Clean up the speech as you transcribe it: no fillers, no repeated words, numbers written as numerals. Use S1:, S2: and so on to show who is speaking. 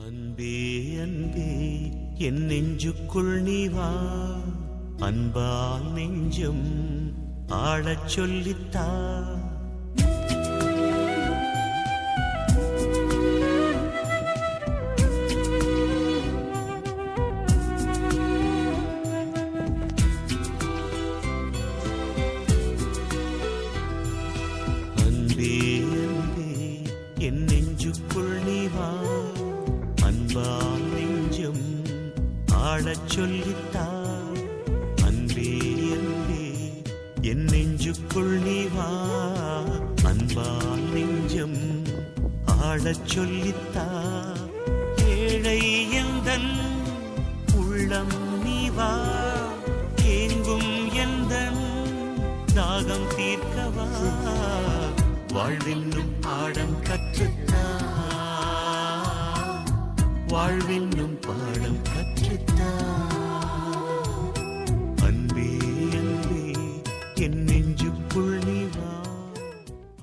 S1: அன்பே அன்பே என் நெஞ்சுக்குள் நீ வா, அன்பால் நெஞ்சம் ஆளச் சொல்லித்தா. அன்பே அன்பே என் நெஞ்சுக்குள் நீ வா, அன்பால் நெஞ்சம் ஆளச் சொல்லித்தா. அன்பே அன்பே என் நெஞ்சுக்குள் நீ வா, அன்பால் நெஞ்சம் ஆளச் சொல்லித்தா. ஏழை எந்தன் உள்ளம் நீ வா, ஏங்கும் எந்தன் தாகம் தீர்க்கவா. வாழ்வென்னும் பாடம் கற்றுத்தா, வாழ்வென்னும் பாடம் கற்றுத்தா. அன்பே அன்பே என் நெஞ்சுக்குள் நீ